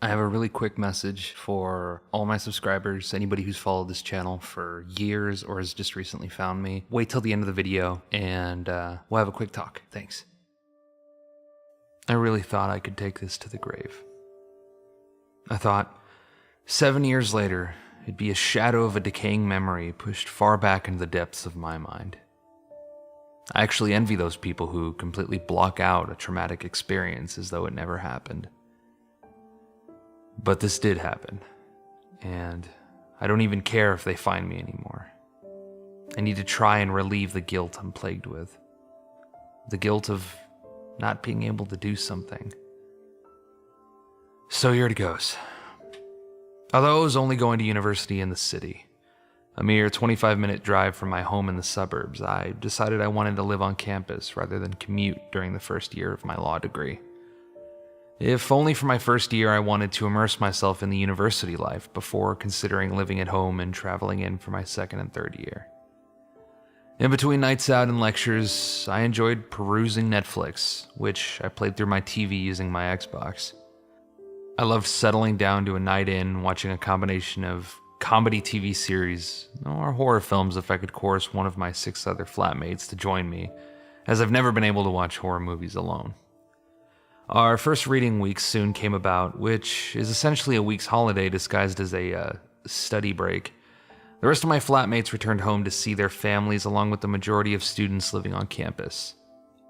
I have a really quick message for all my subscribers, anybody who's followed this channel for years or has just recently found me. Wait till the end of the video and we'll have a quick talk. Thanks. I really thought I could take this to the grave. I thought 7 years later, it'd be a shadow of a decaying memory pushed far back into the depths of my mind. I actually envy those people who completely block out a traumatic experience as though it never happened. But this did happen, and I don't even care if they find me anymore. I need to try and relieve the guilt I'm plagued with. The guilt of not being able to do something. So here it goes. Although I was only going to university in the city, a mere 25-minute drive from my home in the suburbs, I decided I wanted to live on campus rather than commute during the first year of my law degree. If only for my first year I wanted to immerse myself in the university life before considering living at home and traveling in for my second and third year. In between nights out and lectures, I enjoyed perusing Netflix, which I played through my TV using my Xbox. I loved settling down to a night in, watching a combination of comedy TV series or horror films if I could coerce one of my 6 other flatmates to join me, as I've never been able to watch horror movies alone. Our first reading week soon came about, which is essentially a week's holiday disguised as a study break. The rest of my flatmates returned home to see their families along with the majority of students living on campus.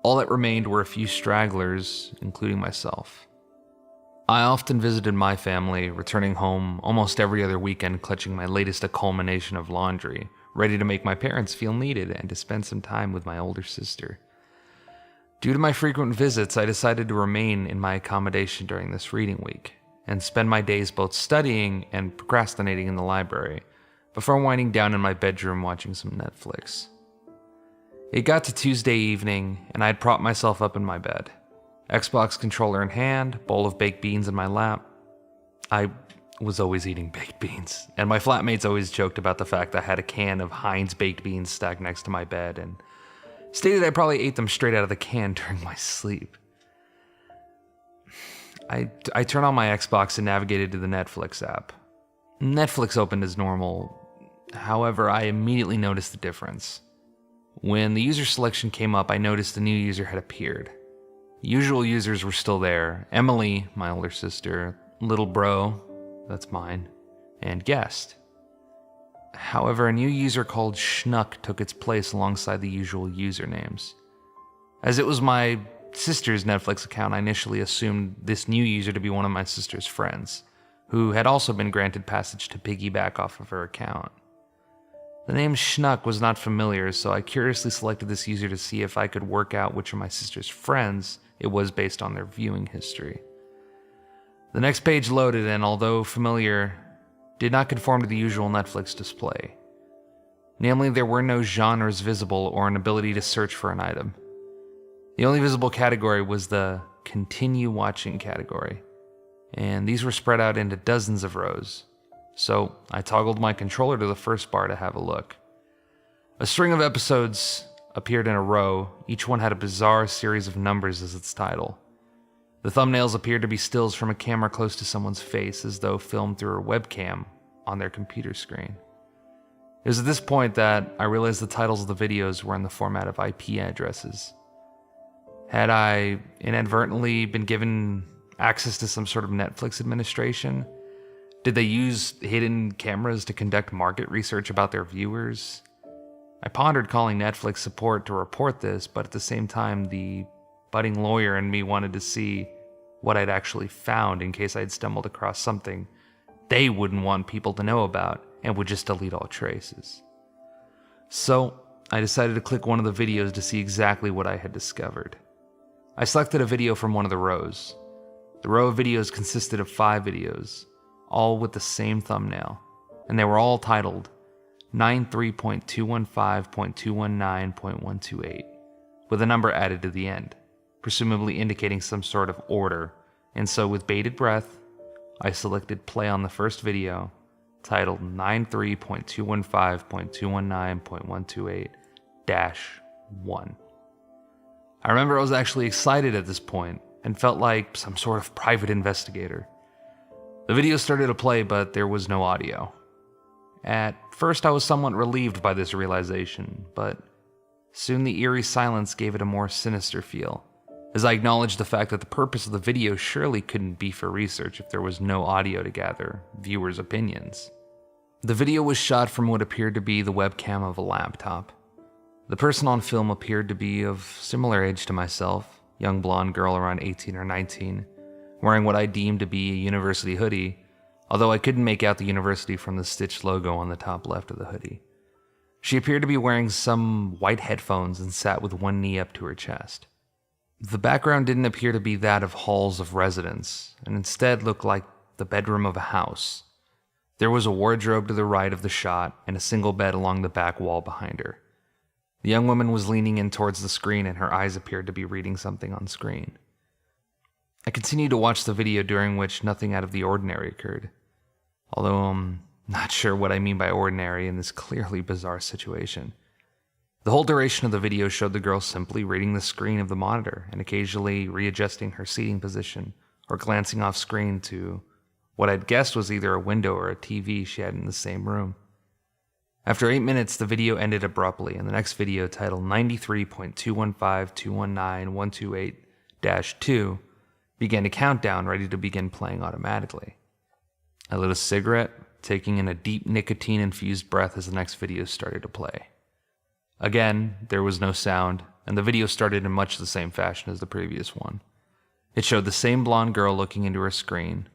All that remained were a few stragglers, including myself. I often visited my family, returning home almost every other weekend clutching my latest culmination of laundry, ready to make my parents feel needed and to spend some time with my older sister. Due to my frequent visits, I decided to remain in my accommodation during this reading week, and spend my days both studying and procrastinating in the library, before winding down in my bedroom watching some Netflix. It got to Tuesday evening, and I had propped myself up in my bed. Xbox controller in hand, bowl of baked beans in my lap. I was always eating baked beans, and my flatmates always joked about the fact that I had a can of Heinz baked beans stacked next to my bed, and stated I probably ate them straight out of the can during my sleep. I turned on my Xbox and navigated to the Netflix app. Netflix opened as normal, however, I immediately noticed the difference. When the user selection came up, I noticed a new user had appeared. The usual users were still there: Emily, my older sister, Little Bro, that's mine, and Guest. However, a new user called Schnuck took its place alongside the usual usernames. As it was my sister's Netflix account, I initially assumed this new user to be one of my sister's friends, who had also been granted passage to piggyback off of her account. The name Schnuck was not familiar, so I curiously selected this user to see if I could work out which of my sister's friends it was based on their viewing history. The next page loaded, and although familiar, did not conform to the usual Netflix display. Namely, there were no genres visible or an ability to search for an item. The only visible category was the Continue Watching category, and these were spread out into dozens of rows. So I toggled my controller to the first bar to have a look. A string of episodes appeared in a row, each one had a bizarre series of numbers as its title. The thumbnails appeared to be stills from a camera close to someone's face, as though filmed through a webcam on their computer screen. It was at this point that I realized the titles of the videos were in the format of IP addresses. Had I inadvertently been given access to some sort of Netflix administration? Did they use hidden cameras to conduct market research about their viewers? I pondered calling Netflix support to report this, but at the same time, the budding lawyer in me wanted to see what I'd actually found in case I'd stumbled across something they wouldn't want people to know about and would just delete all traces. So I decided to click one of the videos to see exactly what I had discovered. I selected a video from one of the rows. The row of videos consisted of 5 videos, all with the same thumbnail, and they were all titled 93.215.219.128, with a number added to the end, presumably indicating some sort of order, and so with bated breath, I selected play on the first video, titled 93.215.219.128-1. I remember I was actually excited at this point, and felt like some sort of private investigator. The video started to play, but there was no audio. At first, I was somewhat relieved by this realization, but soon the eerie silence gave it a more sinister feel, as I acknowledged the fact that the purpose of the video surely couldn't be for research if there was no audio to gather viewers' opinions. The video was shot from what appeared to be the webcam of a laptop. The person on film appeared to be of similar age to myself, young blonde girl around 18 or 19, wearing what I deemed to be a university hoodie, although I couldn't make out the university from the stitched logo on the top left of the hoodie. She appeared to be wearing some white headphones and sat with one knee up to her chest. The background didn't appear to be that of halls of residence, and instead looked like the bedroom of a house. There was a wardrobe to the right of the shot and a single bed along the back wall behind her. The young woman was leaning in towards the screen and her eyes appeared to be reading something on screen. I continued to watch the video, during which nothing out of the ordinary occurred, although I'm not sure what I mean by ordinary in this clearly bizarre situation. The whole duration of the video showed the girl simply reading the screen of the monitor and occasionally readjusting her seating position or glancing off screen to what I'd guessed was either a window or a TV she had in the same room. After 8 minutes, the video ended abruptly, and the next video, titled 93.215.219.128-2, began a countdown ready to begin playing automatically. I lit a cigarette, taking in a deep nicotine-infused breath as the next video started to play. Again, there was no sound, and the video started in much the same fashion as the previous one. It showed the same blonde girl looking into her screen,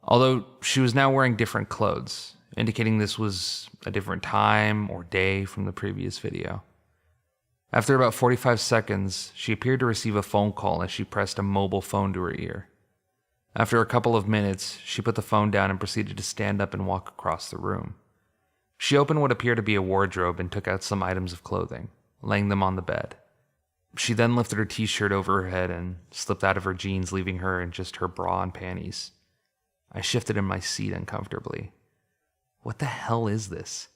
although she was now wearing different clothes, indicating this was a different time or day from the previous video. After about 45 seconds, she appeared to receive a phone call as she pressed a mobile phone to her ear. After a couple of minutes, she put the phone down and proceeded to stand up and walk across the room. She opened what appeared to be a wardrobe and took out some items of clothing, laying them on the bed. She then lifted her t-shirt over her head and slipped out of her jeans, leaving her in just her bra and panties. I shifted in my seat uncomfortably. What the hell is this?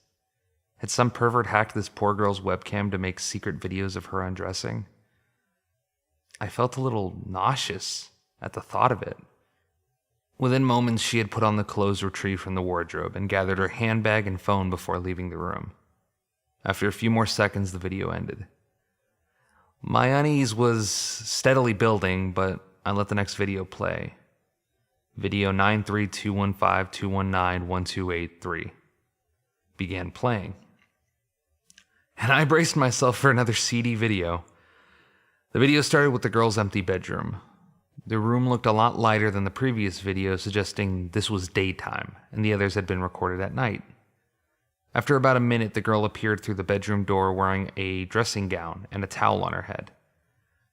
Had some pervert hacked this poor girl's webcam to make secret videos of her undressing? I felt a little nauseous at the thought of it. Within moments, she had put on the clothes retrieved from the wardrobe and gathered her handbag and phone before leaving the room. After a few more seconds, the video ended. My unease was steadily building, but I let the next video play. Video 93.215.219.128.3 began playing, and I braced myself for another seedy video. The video started with the girl's empty bedroom. The room looked a lot lighter than the previous video, suggesting this was daytime, and the others had been recorded at night. After about a minute, the girl appeared through the bedroom door wearing a dressing gown and a towel on her head.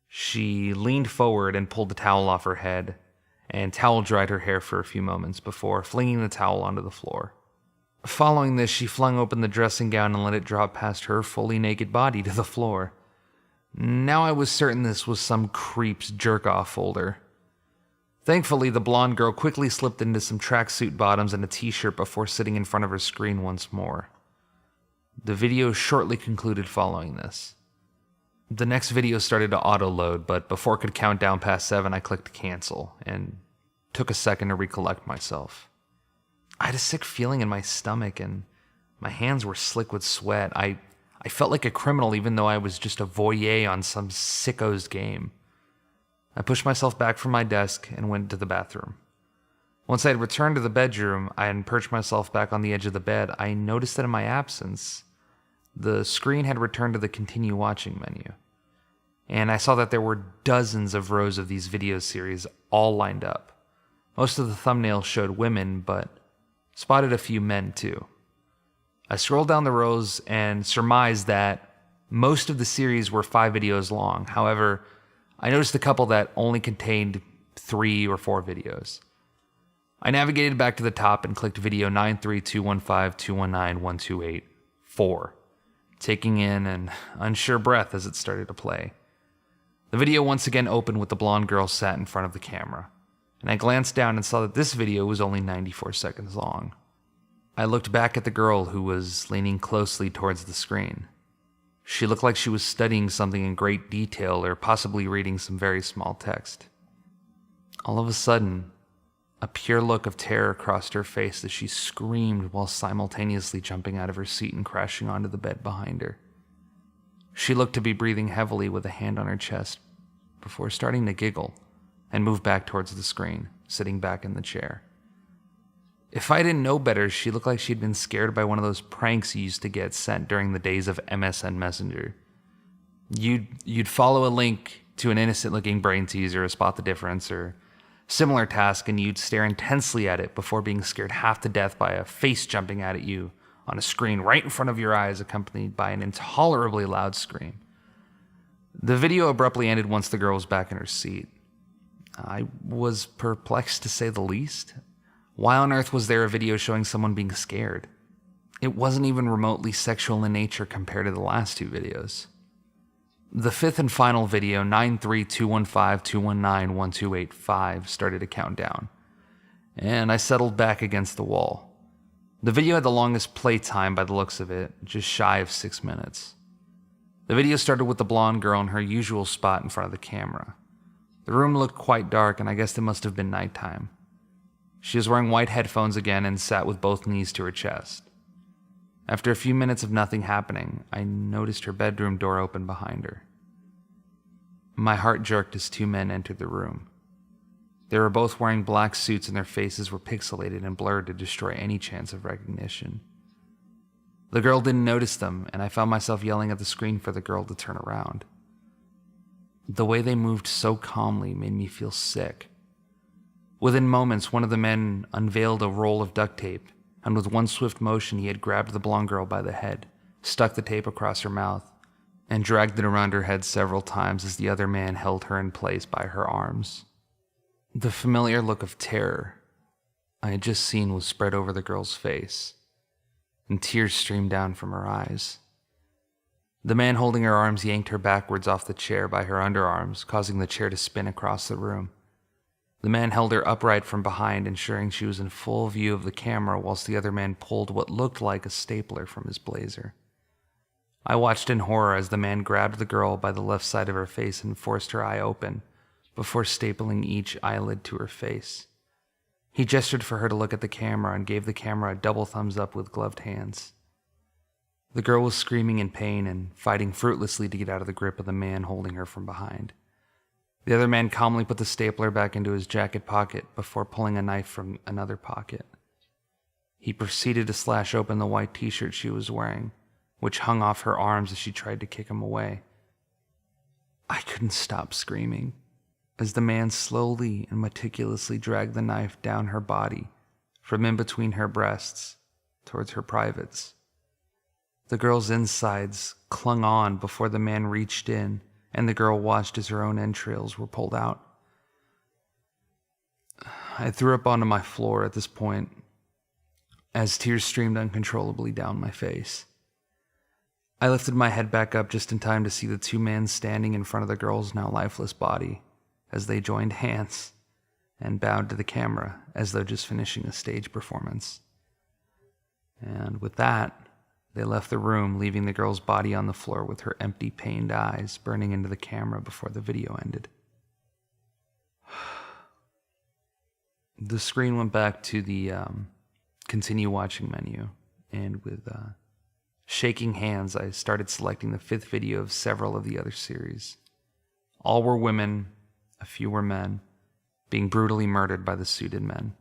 She leaned forward and pulled the towel off her head, and towel dried her hair for a few moments before flinging the towel onto the floor. Following this, she flung open the dressing gown and let it drop past her fully naked body to the floor. Now I was certain this was some creep's jerk-off folder. Thankfully, the blonde girl quickly slipped into some tracksuit bottoms and a t-shirt before sitting in front of her screen once more. The video shortly concluded following this. The next video started to auto-load, but before it could count down past 7, I clicked cancel and took a second to recollect myself. I had a sick feeling in my stomach and my hands were slick with sweat. I felt like a criminal even though I was just a voyeur on some sicko's game. I pushed myself back from my desk and went to the bathroom. Once I had returned to the bedroom, I had perched myself back on the edge of the bed. I noticed that in my absence, the screen had returned to the continue watching menu. And I saw that there were dozens of rows of these video series all lined up. Most of the thumbnails showed women, but spotted a few men too. I scrolled down the rows and surmised that most of the series were 5 videos long. However, I noticed a couple that only contained 3 or 4 videos. I navigated back to the top and clicked video 93.215.219.128.4, taking in an unsure breath as it started to play. The video once again opened with the blonde girl sat in front of the camera, and I glanced down and saw that this video was only 94 seconds long. I looked back at the girl who was leaning closely towards the screen. She looked like she was studying something in great detail or possibly reading some very small text. All of a sudden, A pure look of terror crossed her face as she screamed while simultaneously jumping out of her seat and crashing onto the bed behind her. She looked to be breathing heavily with a hand on her chest before starting to giggle and move back towards the screen, sitting back in the chair. If I didn't know better, she looked like she'd been scared by one of those pranks you used to get sent during the days of MSN Messenger. You'd follow a link to an innocent-looking brain teaser or spot the difference or similar task, and you'd stare intensely at it before being scared half to death by a face jumping out at you on a screen right in front of your eyes, accompanied by an intolerably loud scream. The video abruptly ended once the girl was back in her seat. I was perplexed to say the least. Why on earth was there a video showing someone being scared? It wasn't even remotely sexual in nature compared to the last two videos. The fifth and final video, 93215219128 started to count down, and I settled back against the wall. The video had the longest play time by the looks of it, just shy of 6 minutes. The video started with the blonde girl in her usual spot in front of the camera. The room looked quite dark, and I guess it must have been nighttime. She was wearing white headphones again and sat with both knees to her chest. After a few minutes of nothing happening, I noticed her bedroom door open behind her. My heart jerked as two men entered the room. They were both wearing black suits and their faces were pixelated and blurred to destroy any chance of recognition. The girl didn't notice them, and I found myself yelling at the screen for the girl to turn around. The way they moved so calmly made me feel sick. Within moments, one of the men unveiled a roll of duct tape, and with one swift motion he had grabbed the blonde girl by the head, stuck the tape across her mouth, and dragged it around her head several times as the other man held her in place by her arms. The familiar look of terror I had just seen was spread over the girl's face, and tears streamed down from her eyes. The man holding her arms yanked her backwards off the chair by her underarms, causing the chair to spin across the room. The man held her upright from behind, ensuring she was in full view of the camera, whilst the other man pulled what looked like a stapler from his blazer. I watched in horror as the man grabbed the girl by the left side of her face and forced her eye open, before stapling each eyelid to her face. He gestured for her to look at the camera and gave the camera a double thumbs up with gloved hands. The girl was screaming in pain and fighting fruitlessly to get out of the grip of the man holding her from behind. The other man calmly put the stapler back into his jacket pocket before pulling a knife from another pocket. He proceeded to slash open the white t-shirt she was wearing, which hung off her arms as she tried to kick him away. I couldn't stop screaming as the man slowly and meticulously dragged the knife down her body from in between her breasts towards her privates. The girl's insides clung on before the man reached in, and the girl watched as her own entrails were pulled out. I threw up onto my floor at this point as tears streamed uncontrollably down my face. I lifted my head back up just in time to see the two men standing in front of the girl's now lifeless body as they joined hands and bowed to the camera as though just finishing a stage performance. And with that, they left the room, leaving the girl's body on the floor with her empty, pained eyes burning into the camera before the video ended. The screen went back to the continue watching menu, and with shaking hands, I started selecting the fifth video of several of the other series. All were women, a few were men, being brutally murdered by the suited men.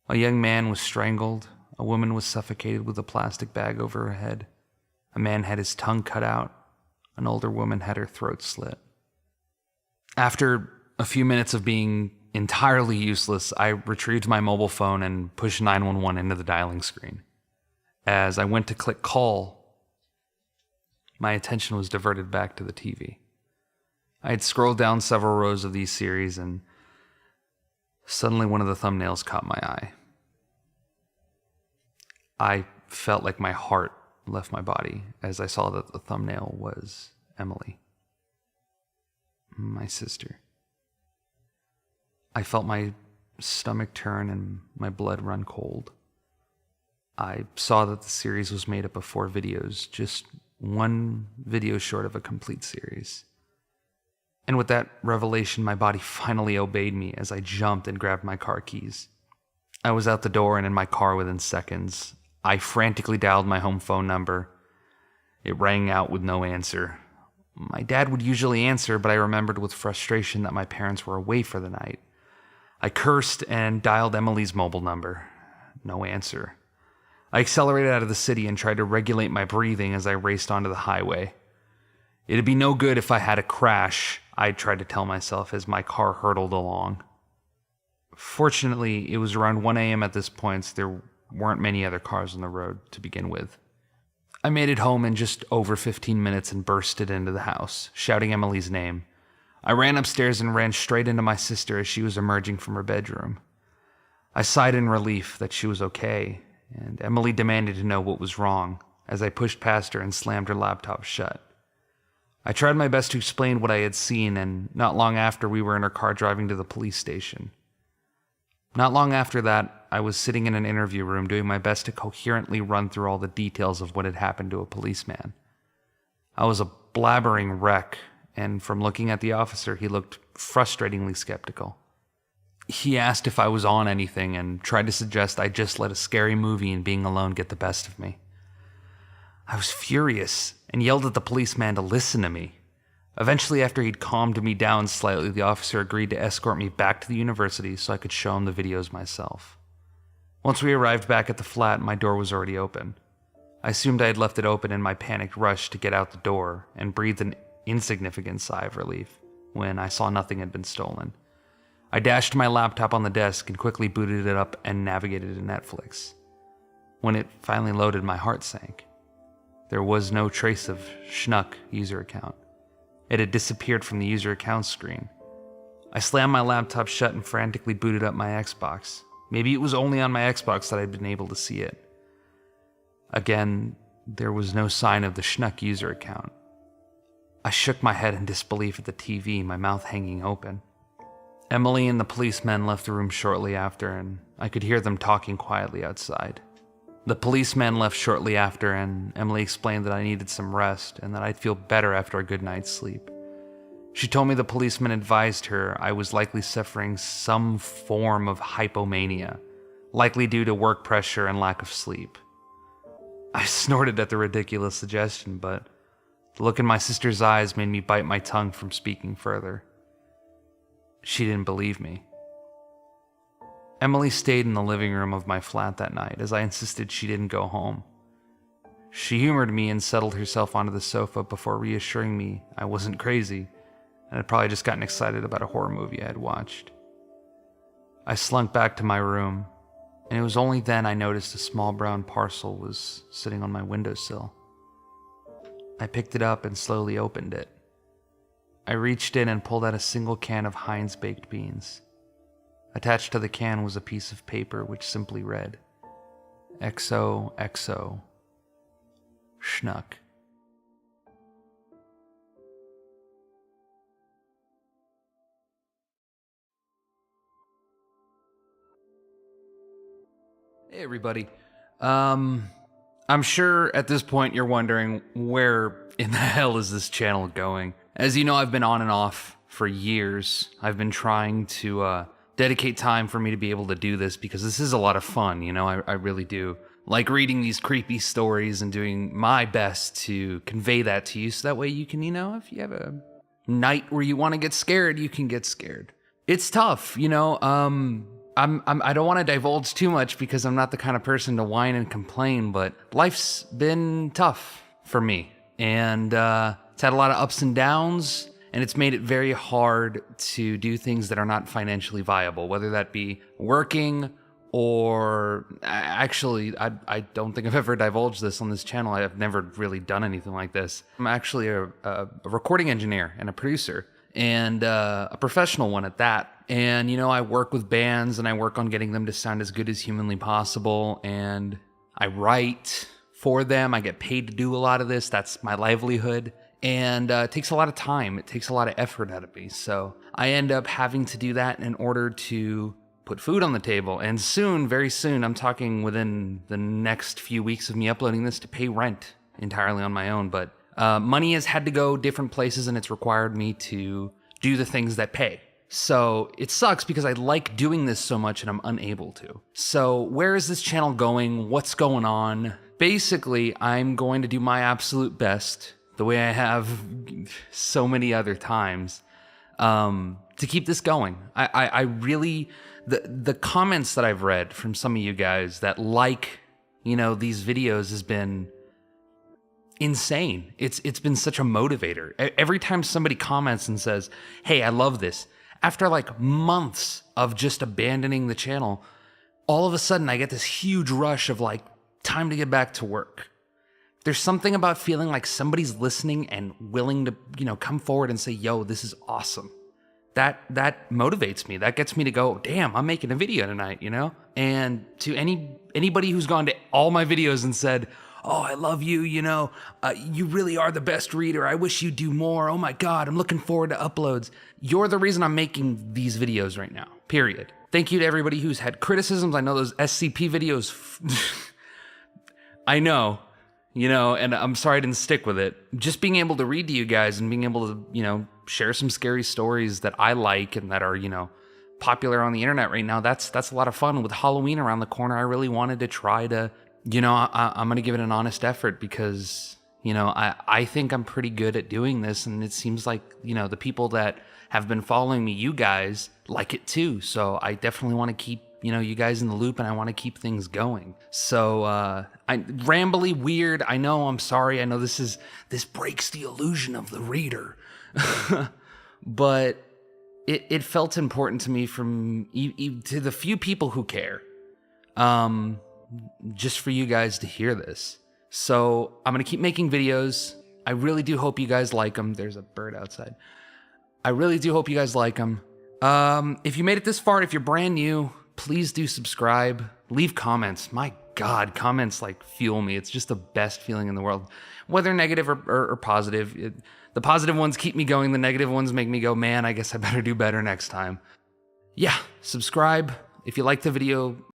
A young man was strangled. A woman was suffocated with a plastic bag over her head. A man had his tongue cut out. An older woman had her throat slit. After a few minutes of being entirely useless, I retrieved my mobile phone and pushed 911 into the dialing screen. As I went to click call, my attention was diverted back to the TV. I had scrolled down several rows of these series, and suddenly one of the thumbnails caught my eye. I felt like my heart left my body as I saw that the thumbnail was Emily, my sister. I felt my stomach turn and my blood run cold. I saw that the series was made up of 4 videos, just one video short of a complete series. And with that revelation, my body finally obeyed me as I jumped and grabbed my car keys. I was out the door and in my car within seconds. I frantically dialed my home phone number. It rang out with no answer. My dad would usually answer, but I remembered with frustration that my parents were away for the night. I cursed and dialed Emily's mobile number. No answer. I accelerated out of the city and tried to regulate my breathing as I raced onto the highway. It'd be no good if I had a crash, I tried to tell myself as my car hurtled along. Fortunately, it was around 1 a.m. at this point, so there weren't many other cars on the road to begin with. I made it home in just over 15 minutes and bursted into the house, shouting Emily's name. I ran upstairs and ran straight into my sister as she was emerging from her bedroom. I sighed in relief that she was okay, and Emily demanded to know what was wrong as I pushed past her and slammed her laptop shut. I tried my best to explain what I had seen, and not long after we were in her car driving to the police station. Not long after that, I was sitting in an interview room doing my best to coherently run through all the details of what had happened to a policeman. I was a blabbering wreck, and from looking at the officer, he looked frustratingly skeptical. He asked if I was on anything and tried to suggest I just let a scary movie and being alone get the best of me. I was furious and yelled at the policeman to listen to me. Eventually, after he'd calmed me down slightly, the officer agreed to escort me back to the university so I could show him the videos myself. Once we arrived back at the flat, my door was already open. I assumed I had left it open in my panicked rush to get out the door and breathed an insignificant sigh of relief when I saw nothing had been stolen. I dashed my laptop on the desk and quickly booted it up and navigated to Netflix. When it finally loaded, my heart sank. There was no trace of Schnuck user account. It had disappeared from the user account screen. I slammed my laptop shut and frantically booted up my Xbox. Maybe it was only on my Xbox that I'd been able to see it. Again, there was no sign of the Schnuck user account. I shook my head in disbelief at the TV, my mouth hanging open. Emily and the policemen left the room shortly after, and I could hear them talking quietly outside. The policeman left shortly after, and Emily explained that I needed some rest and that I'd feel better after a good night's sleep. She told me the policeman advised her I was likely suffering some form of hypomania, likely due to work pressure and lack of sleep. I snorted at the ridiculous suggestion, but the look in my sister's eyes made me bite my tongue from speaking further. She didn't believe me. Emily stayed in the living room of my flat that night as I insisted she didn't go home. She humored me and settled herself onto the sofa before reassuring me I wasn't crazy and had probably just gotten excited about a horror movie I had watched. I slunk back to my room, and it was only then I noticed a small brown parcel was sitting on my windowsill. I picked it up and slowly opened it. I reached in and pulled out a single can of Heinz baked beans. Attached to the can was a piece of paper which simply read, XOXO, Schnuck. Hey everybody. I'm sure at this point you're wondering where in the hell is this channel going? As you know, I've been on and off for years. I've been trying to dedicate time for me to be able to do this because this is a lot of fun, you know, I really do. Like reading these creepy stories and doing my best to convey that to you so that way you can, you know, if you have a night where you want to get scared, you can get scared. It's tough, you know, I don't want to divulge too much because I'm not the kind of person to whine and complain, but life's been tough for me. And it's had a lot of ups and downs, and it's made it very hard to do things that are not financially viable, whether that be working or actually, I don't think I've ever divulged this on this channel. I've never really done anything like this. I'm actually a recording engineer and a producer, and a professional one at that. And, you know, I work with bands and I work on getting them to sound as good as humanly possible. And I write for them. I get paid to do a lot of this. That's my livelihood. And it takes a lot of time. It takes a lot of effort out of me. So I end up having to do that in order to put food on the table. And soon, very soon, I'm talking within the next few weeks of me uploading this, to pay rent entirely on my own. But money has had to go different places, and it's required me to do the things that pay. So it sucks because I like doing this so much and I'm unable to. So where is this channel going? What's going on? Basically, I'm going to do my absolute best, the way I have so many other times, to keep this going. I really, the comments that I've read from some of you guys that these videos has been insane. It's been such a motivator. Every time somebody comments and says, hey, I love this, after like months of just abandoning the channel, all of a sudden I get this huge rush of like, time to get back to work. There's something about feeling like somebody's listening and willing to, come forward and say, yo, this is awesome. That motivates me. That gets me to go, damn, I'm making a video tonight, And to anybody who's gone to all my videos and said, oh, I love you, you really are the best reader. I wish you'd do more. Oh my God, I'm looking forward to uploads. You're the reason I'm making these videos right now, period. Thank you to everybody who's had criticisms. I know those SCP videos, I know, and I'm sorry I didn't stick with it. Just being able to read to you guys and being able to, share some scary stories that I like and that are, popular on the internet right now, that's a lot of fun. With Halloween around the corner, I really wanted to try to, I'm going to give it an honest effort because, I think I'm pretty good at doing this. And it seems like, the people that have been following me, you guys like it too. So I definitely want to keep, you guys in the loop and I want to keep things going. So, rambly, weird. I know, I'm sorry. I know this breaks the illusion of the reader, but it felt important to me to the few people who care. Just for you guys to hear this. So I'm going to keep making videos. I really do hope you guys like them. There's a bird outside. I really do hope you guys like them. If you made it this far, if you're brand new, please do subscribe. Leave comments. My God, comments like fuel me. It's just the best feeling in the world. Whether negative or positive. The positive ones keep me going. The negative ones make me go, man, I guess I better do better next time. Yeah, subscribe. If you like the video,